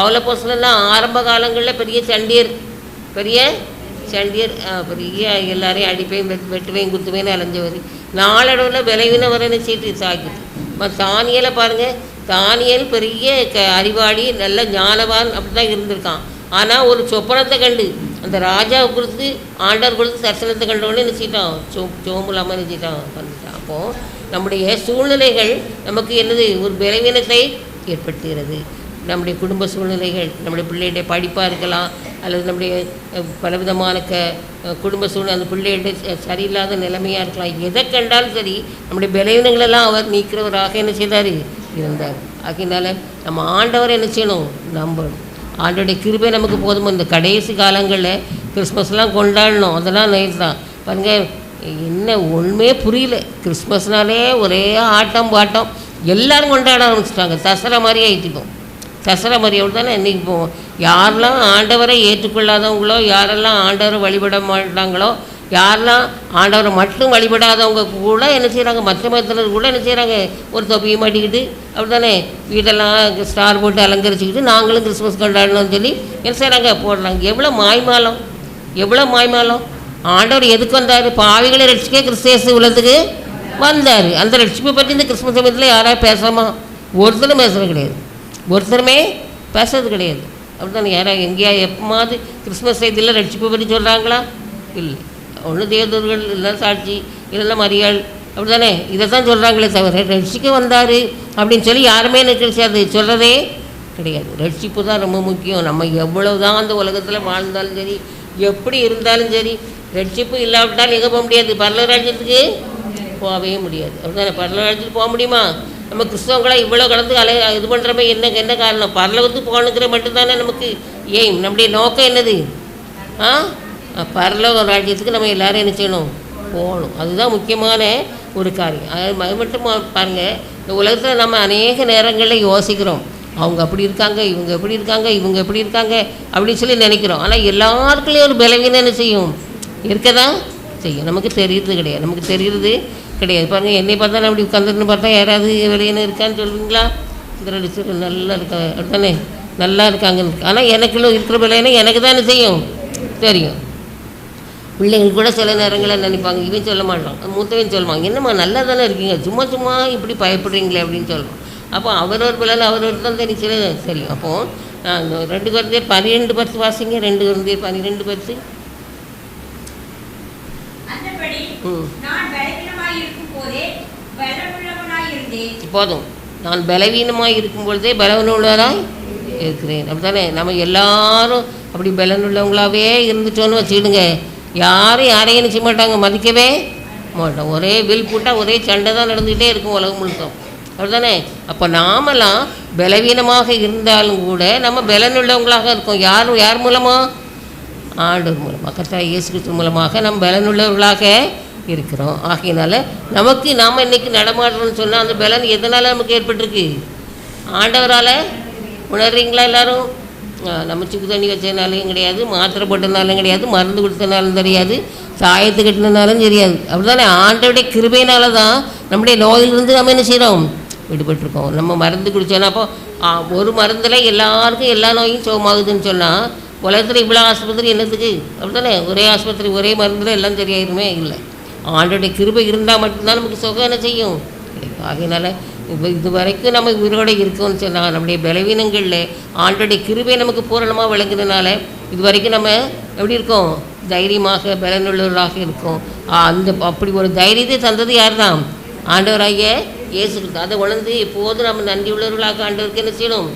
பவுலப்போஸ்தலன்லாம் ஆரம்ப காலங்களில் பெரிய சண்டியர் பெரிய எல்லாரையும் அடிப்பையும் வெட்டுவையும் குத்துவையும் அலைஞ்சவர். நாளடைவில் விளைவினவரை சீட்டு சாக்கிட்டு. தானியலை பாருங்கள், தானியல் பெரிய அறிவாளி, நல்ல ஞானவான், அப்படி தான் இருந்திருக்கான். ஆனால் ஒரு சொப்பனத்தை கண்டு அந்த ராஜாவை கொடுத்து ஆண்டவர் கொடுத்து தரிசனத்தை கண்டவுடனே நினச்சிட்டான், சோம்புலாமல் நினச்சிட்டான் பண்ணிட்டான். அப்போது நம்முடைய சூழ்நிலைகள் நமக்கு என்னது ஒரு பலவீனத்தை ஏற்படுத்துகிறது. நம்முடைய குடும்ப சூழ்நிலைகள், நம்முடைய பிள்ளையுடைய படிப்பாக இருக்கலாம், அல்லது நம்முடைய பலவிதமான குடும்ப சூழ்நிலை, அந்த பிள்ளையுடைய சரியில்லாத நிலைமையாக இருக்கலாம். எதை கண்டாலும் சரி நம்முடைய பலவீனங்களெல்லாம் அவர் நீக்கிறவராக என்ன செய்தார் இருந்தார். ஆகையினால நம்ம ஆண்டவரை என்ன செய்யணும், நம்பணும். ஆண்டோடைய கிருபை நமக்கு போதும். இந்த கடைசி காலங்களில் கிறிஸ்மஸ்லாம் கொண்டாடணும், அதெல்லாம் நைஸ் தான் பாருங்கள். என்ன ஒன்றுமே புரியல, கிறிஸ்மஸ்னாலே ஒரே ஆட்டம் பாட்டம், எல்லோரும் கொண்டாட ஆரம்பிச்சிட்டாங்க. தசரா மாதிரி ஆகிட்டுப்போம், தசரா மாதிரி அப்படி தானே இன்றைக்கி போவோம். யாரெல்லாம் ஆண்டவரை ஏற்றுக்கொள்ளாதவங்களோ, யாரெல்லாம் ஆண்டவரை வழிபட மாட்டாங்களோ, யாரெல்லாம் ஆண்டவரை மட்டும் வழிபடாதவங்க கூட என்ன செய்கிறாங்க, மற்ற மதத்தினர் கூட என்ன செய்கிறாங்க, ஒரு தொப்பியை மாட்டிக்கிட்டு அப்படி தானே வீடெல்லாம் ஸ்டார் போட்டு அலங்கரிச்சுக்கிட்டு நாங்களும் கிறிஸ்மஸ் கொண்டாடணும்னு சொல்லி என்ன செய்கிறாங்க, போடுறாங்க. எவ்வளோ மாய்மாலம், எவ்வளோ மாய்மாலம். ஆண்டவர் எதுக்கு வந்தார்? பாவிகளை ரட்சிக்க கிறிஸ்தேசு உலகத்துக்கு வந்தார். அந்த ரட்சிப்பை பற்றி இந்த கிறிஸ்மஸ் சமயத்தில் யாராவது பேசாமா? ஒருத்தரும் பேசுகிறது கிடையாது, ஒருத்தருமே பேசுறது கிடையாது. அப்படி தானே யாராவது எங்கேயா எப்போமாவது கிறிஸ்மஸ் செய்தியில் ரட்சிப்பை பற்றி சொல்கிறாங்களா? இல்லை. ஒன்று தேவதூர்கள், இல்லை சாட்சி, இல்லைன்னா மரியாள், அப்படி தானே இதை தான் சொல்கிறாங்களே தவிர ரட்சிக்க வந்தார் அப்படின்னு சொல்லி யாருமே எனக்கு அது சொல்கிறதே கிடையாது. ரட்சிப்பு தான் ரொம்ப முக்கியம். நம்ம எவ்வளவு தான் அந்த உலகத்தில் வாழ்ந்தாலும் சரி, எப்படி இருந்தாலும் சரி, ரட்சிப்பு இல்லாவிட்டால் எங்கே போக முடியாது? பரலோக ராஜ்யத்துக்கு போகவே முடியாது. அப்படி தானே பரலோக ராஜ்யத்துக்கு போக முடியுமா? நம்ம கிறிஸ்தவங்களாம் இவ்வளோ கலந்து இது பண்ணுறமே என்ன காரணம்? பரலோகத்துக்கு போகணுங்கிற மட்டும்தானே நமக்கு எய்ம். நம்முடைய நோக்கம் என்னது? பரலோக ராஜ்யத்துக்கு நம்ம எல்லோரும் என்ன செய்யணும், போகணும். அதுதான் முக்கியமான ஒரு காரியம். அது மட்டும் பாருங்கள், இந்த உலகத்தில் நம்ம அநேக நேரங்களில் யோசிக்கிறோம், அவங்க அப்படி இருக்காங்க, இவங்க எப்படி இருக்காங்க, இவங்க எப்படி இருக்காங்க அப்படின்னு சொல்லி நினைக்கிறோம். ஆனால் எல்லாருக்குள்ளேயும் ஒரு பலவீனம் என்ன செய்யும், இருக்க தான் செய்யும். நமக்கு தெரியுறது கிடையாது, நமக்கு தெரியுறது கிடையாது. பாருங்கள், என்னை பார்த்தா நான் அப்படி உட்காந்துருன்னு பார்த்தா யாராவது வெளியேன்னு இருக்கான்னு சொல்லுவீங்களா? இந்த ரெண்டு நல்லா இருக்கா, அப்படித்தானே நல்லா இருக்காங்கன்னு இருக்கு. ஆனால் எனக்குள்ள இருக்கிற பலவீனம் எனக்கு தான் என்ன செய்யும் தெரியும். பிள்ளைகள் கூட சில நேரங்களில் நினைப்பாங்க, இவன் சொல்ல மாட்டான், மூத்தவன் சொல்லுவாங்க, என்னம்மா நல்லா தானே இருக்கீங்க, சும்மா சும்மா இப்படி பயப்படுறீங்களே அப்படின்னு சொல்லுவோம். அப்போ அவரவர் பிள்ளைகள் அவரவர் தான் தெரியும். அப்போது 2 Corinthians 12 வாசிங்க. 2 Corinthians 12 போதும். நான் பலவீனமாக இருக்கும்பொழுதே பலவீனமுள்ளவராய் இருக்கிறேன். அப்படி தானே நம்ம எல்லாரும் அப்படி பலனுள்ளவங்களாகவே இருந்துட்டோன்னு வச்சுக்கிடுங்க, யாரையும் நினச்ச மாட்டாங்க, மதிக்கவே மாட்டோம். ஒரே வில் போட்டால் ஒரே சண்டை தான் நடந்துக்கிட்டே இருக்கும் உலகம் முழுக்கம். அப்படி தானே? அப்போ நாமெல்லாம் பலவீனமாக இருந்தாலும் கூட நம்ம பலனுள்ளவங்களாக இருக்கோம். யார் மூலமாக? ஆண்டவர் மூலமாக, கர்த்தர் இயேசு கிறிஸ்து மூலமாக நம்ம பலனுள்ளவர்களாக இருக்கிறோம். ஆகையினால நமக்கு நாம் இன்றைக்கி நடமாடுறோம்னு சொன்னால் அந்த பலன் எதனால் நமக்கு ஏற்பட்டிருக்கு? ஆண்டவரால். உணர்றீங்களா எல்லோரும்? நம்ம சுக்கு தண்ணி வச்சதுனாலும் கிடையாது, மாத்திரை போட்டதுனாலும் கிடையாது, மருந்து கொடுத்தனாலும் தெரியாது, சாயத்து கட்டினாலும் தெரியாது. அப்படி தானே? ஆண்டவருடைய கிருபையினால தான் நம்முடைய நோயிலிருந்து நம்ம என்ன செய்கிறோம், விடுபட்டிருக்கோம். நம்ம மருந்து குடித்தோன்னா அப்போ ஒரு மருந்தில் எல்லாருக்கும் எல்லா நோயும் சுகமாகுதுன்னு சொன்னால் உலகத்தில் இவ்வளோ ஆஸ்பத்திரி என்னத்துக்கு? அப்படி தானே? ஒரே ஆஸ்பத்திரி ஒரே மருந்தில் எல்லாம் சரியாயிருமே? இல்லை. ஆண்டோடைய கிருபை இருந்தால் மட்டும்தான் நமக்கு சுகம் என்ன செய்யும், கிடைக்கும். ஆகையினால இது வரைக்கும் நம்ம உயிரோடு இருக்கோம்னு சொன்னால் நம்முடைய பலவீனங்களில் ஆண்டோடைய கிருபை நமக்கு பூரணமாக விளங்குறதுனால இது வரைக்கும் நம்ம எப்படி இருக்கோம், தைரியமாக பலனுள்ளவர்களாக இருக்கோம். அப்படி ஒரு தைரியத்தை தந்தது யார் தான்? ஆண்டவராகிய இயேசு கிறிஸ்து. அதை உணர்ந்து எப்போதும் நம்ம நன்றி உள்ளவர்களாக ஆண்டவருக்கு என்ன செய்யணும்.